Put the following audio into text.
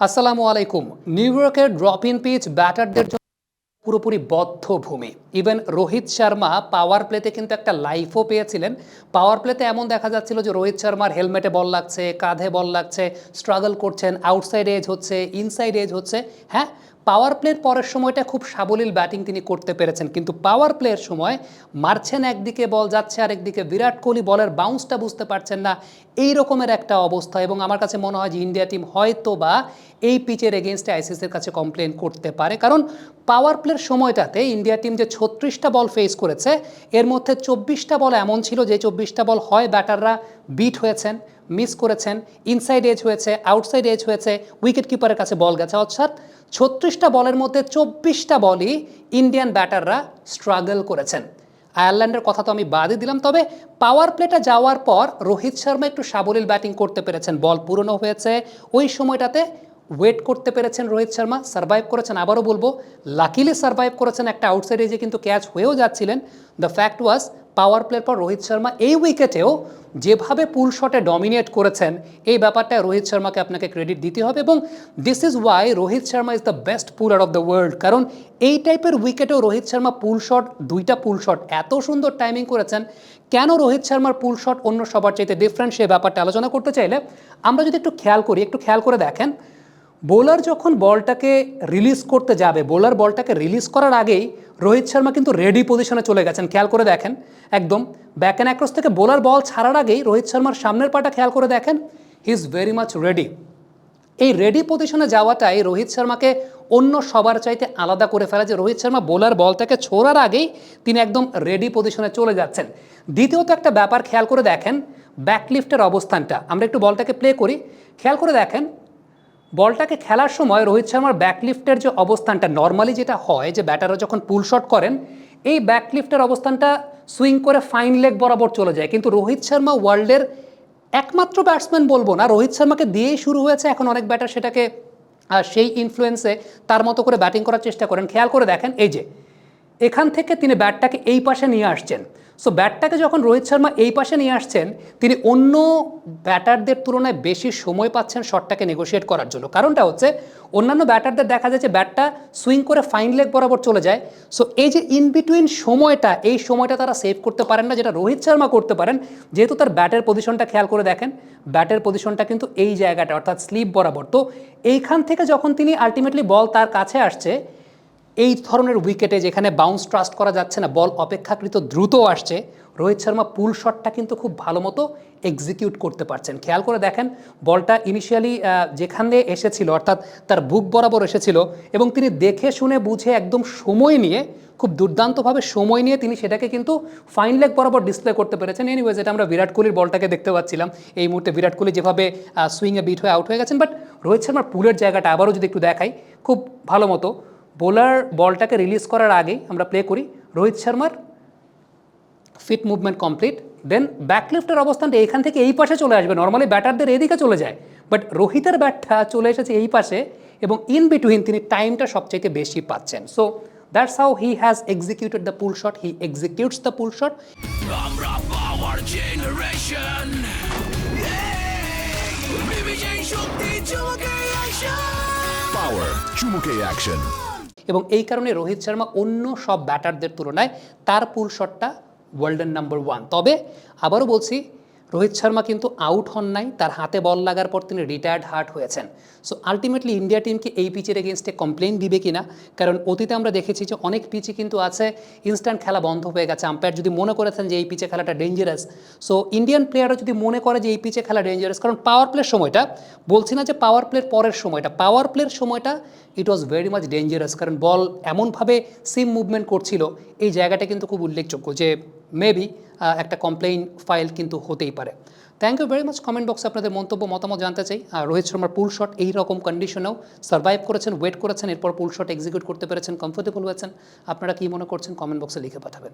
আসসালামু আলাইকুম। নিউ ইয়র্কের ড্রপ ইন পিচ ব্যাটারদের জন্য পুরোপুরি বদ্ধ ভূমি। ইভেন রোহিত শর্মা পাওয়ার প্লেতে কিন্তু একটা লাইফও পেয়েছিলেন। পাওয়ার প্লেতে এমন দেখা যাচ্ছিল যে রোহিত শর্মার হেলমেটে বল লাগছে, কাঁধে বল লাগছে, স্ট্রাগল করছেন, আউটসাইড এজ হচ্ছে, ইনসাইড এজ হচ্ছে। হ্যাঁ, পাওয়ার প্লের পরের সময়টা খুব সাবলীল ব্যাটিং তিনি করতে পেরেছেন, কিন্তু পাওয়ার প্লের সময় মারছেন একদিকে, বল যাচ্ছে আরেকদিকে, বিরাট কোহলি বলের বাউন্সটা বুঝতে পারছেন না, এই রকমের একটা অবস্থা। এবং আমার কাছে মনে হয় যে ইন্ডিয়া টিম হয়তো বা এই পিচের এগেনস্টে আইসিসির কাছে কমপ্লেন করতে পারে, কারণ পাওয়ার প্লের সময়টাতে ইন্ডিয়া টিম যে 36টা বল ফেস করেছে, এর মধ্যে 24টা বল এমন ছিল যে 24টা বল হয় ব্যাটাররা বিট হয়েছেন, মিস করেছেন, ইনসাইড এজ হয়েছে, আউটসাইড এজ হয়েছে, উইকেট কিপারের কাছে বল গেছে। অর্থাৎ 36টা বলের মধ্যে 24টা বলই ইন্ডিয়ান ব্যাটাররা স্ট্রাগল করেছেন। আয়ারল্যান্ডের কথা তো আমি বাদই দিলাম, তবে পাওয়ার প্লেটা যাওয়ার পর রোহিত শর্মা একটু সাবলীল ব্যাটিং করতে পেরেছেন, বল পুরনো হয়েছে, ওই সময়টাতে ওয়েট করতে পেরেছেন রোহিত শর্মা, সার্ভাইভ করেছেন। আবারও বলবো, লাকিলি সার্ভাইভ করেছেন, একটা আউটসাইড এজে কিন্তু ক্যাচ হয়েও যাচ্ছিলেন। দ্য ফ্যাক্ট ওয়াজ পাওয়ার প্লের পর রোহিত শর্মা এই উইকেটেও যেভাবে পুল শটে ডমিনেট করেছেন, এই ব্যাপারটা রোহিত শর্মাকে আপনাকে ক্রেডিট দিতে হবে। এবং this is why Rohit Sharma is the best puller of the world, কারণ এই টাইপের উইকেটেও রোহিত শর্মা পুল শট, দুইটা পুল শট এত সুন্দর টাইমিং করেছেন। কেন রোহিত শর্মার পুল শট অন্য সবার চাইতে ডিফারেন্ট, সে ব্যাপারটা আলোচনা করতে চাইলে আমরা যদি একটু খেয়াল করি, একটু খেয়াল করে দেখেন, বোলার যখন বলটাকে রিলিজ করতে যাবে, বোলার বলটাকে রিলিজ করার আগেই রোহিত শর্মা কিন্তু রেডি পজিশনে চলে গেছেন। খেয়াল করে দেখেন, একদম ব্যাক অ্যান্ড অ্যাক্রস থেকে বোলার বল ছাড়ার আগেই রোহিত শর্মার সামনের পাটা খেয়াল করে দেখেন, he is very much ready. এই রেডি পজিশনে যাওয়াটাই রোহিত শর্মাকে অন্য সবার চাইতে আলাদা করে ফেলা, যে রোহিত শর্মা বোলার বলটাকে ছোড়ার আগেই তিনি একদম রেডি পজিশনে চলে যাচ্ছেন। দ্বিতীয়ত একটা ব্যাপার খেয়াল করে দেখেন, ব্যাকলিফটের অবস্থানটা, আমরা একটু বলটাকে প্লে করি, খেয়াল করে দেখেন বলটাকে খেলার সময় রোহিত শর্মার ব্যাকলিফটের যে অবস্থানটা, নর্মালি যেটা হয় যে ব্যাটাররা যখন পুল শট করেন, এই ব্যাকলিফটের অবস্থানটা সুইং করে ফাইন লেগ বরাবর চলে যায়, কিন্তু রোহিত শর্মা ওয়ার্ল্ডের একমাত্র ব্যাটসম্যান বলবো না, রোহিত শর্মাকে দিয়েই শুরু হয়েছে, এখন অনেক ব্যাটার সেটাকে সেই ইনফ্লুয়েন্সে তার মতো করে ব্যাটিং করার চেষ্টা করেন। খেয়াল করে দেখেন, এই যে এখান থেকে তিনি ব্যাটটাকে এই পাশে নিয়ে আসছেন। সো ব্যাটটাকে যখন রোহিত শর্মা এই পাশে নিয়ে আসছেন, তিনি অন্য ব্যাটারদের তুলনায় বেশি সময় পাচ্ছেন শটটাকে নেগোশিয়েট করার জন্য। কারণটা হচ্ছে, অন্যান্য ব্যাটারদের দেখা যাচ্ছে ব্যাটটা সুইং করে ফাইন লেগ বরাবর চলে যায়। সো এই যে ইন বিটুইন সময়টা, এই সময়টা তারা সেভ করতে পারেন না, যেটা রোহিত শর্মা করতে পারেন, যেহেতু তার ব্যাটের পজিশনটা খেয়াল করে দেখেন, ব্যাটের পজিশনটা কিন্তু এই জায়গাটা, অর্থাৎ স্লিপ বরাবর। তো এইখান থেকে যখন তিনি আলটিমেটলি বল তার কাছে আসছে, এই ধরনের উইকেটে যেখানে বাউন্স ট্রাস্ট করা যাচ্ছে না, বল অপেক্ষাকৃত দ্রুত আসছে, রোহিত শর্মা পুল শটটা কিন্তু খুব ভালো মতো এক্সিকিউট করতে পারছেন। খেয়াল করে দেখেন, বলটা ইনিশিয়ালি যেখানে এসেছিল, অর্থাৎ তার বুক বরাবর এসেছিল, এবং তিনি দেখে শুনে বুঝে একদম সময় নিয়ে, খুব দুর্দান্তভাবে সময় নিয়ে তিনি সেটাকে কিন্তু ফাইন লেগ বরাবর ডিসপ্লে করতে পেরেছেন। এনিওয়েজ, এটা আমরা বিরাট কোহলির বলটাকে দেখতে পাচ্ছিলাম এই মুহূর্তে, বিরাট কোহলি যেভাবে সুইংয়ে বিট হয়ে আউট হয়ে গেছেন। বাট রোহিত শর্মার পুলের জায়গাটা আবারও যদি একটু দেখাই খুব ভালো মতো, বোলার বলটাকে রিলিজ করার আগেই আমরা প্লে করি, রোহিত শর্মার ফিট মুভমেন্ট কমপ্লিট, দেন ব্যাকলিফটের অবস্থানটা এখান থেকে এই পাশে চলে আসবে, নর্মালি ব্যাটারদের এদিকে চলে যায়, বাট রোহিতের ব্যাটটা চলে এসেছে এই পাশে, এবং ইন বিটুইন তিনি টাইমটা সবচাইতে বেশি পাচ্ছেন। So that's how he has executed the pool shot, he executes the pool shot. এবং এই কারণে রোহিত শর্মা অন্য সব ব্যাটারদের তুলনায় তার পুল শটটা ওয়ার্ল্ডের নাম্বার 1। তবে আবারও বলছি, রোহিত শর্মা কিন্তু আউট হন নাই, তার হাতে বল লাগার পর তিনি রিটায়ার্ড হার্ট হয়েছেন। সো আলটিমেটলি ইন্ডিয়া টিমকে এই পিচের এগেনস্টে কমপ্লেন দিবে কিনা, কারণ অতীতে আমরা দেখেছি যে অনেক পিচে কিন্তু আছে ইনস্ট্যান্ট খেলা বন্ধ হয়ে গেছে, আম্পায়ার যদি মনে করেছেন যে এই পিচে খেলাটা ডেঞ্জারাস। সো ইন্ডিয়ান প্লেয়াররা যদি মনে করে যে এই পিচে খেলা ডেঞ্জারাস, কারণ পাওয়ার প্লের সময়টা, বলছি না যে পাওয়ার প্লের পরের সময়টা, পাওয়ার প্লের সময়টা ইট ওয়াজ ভেরি মাচ ডেঞ্জারাস, কারণ বল এমনভাবে সিম মুভমেন্ট করছিল, এই জায়গাটা কিন্তু খুব উল্লেখযোগ্য যে মেবি একটা কমপ্লেইন ফাইল কিন্তু হতেই পারে। Thank you very much. Comment বক্সে আপনাদের মন্তব্য মতামত জানতে চাই। আর রোহিত শর্মার পুল শট এই রকম কন্ডিশনেও সার্ভাইভ করেছেন, ওয়েট করেছেন, এরপর পুল শট এক্সিকিউট করতে পেরেছেন, কমফোর্টেবল হয়েছেন, আপনারা কী মনে করছেন কমেন্ট বক্সে লিখে পাঠাবেন।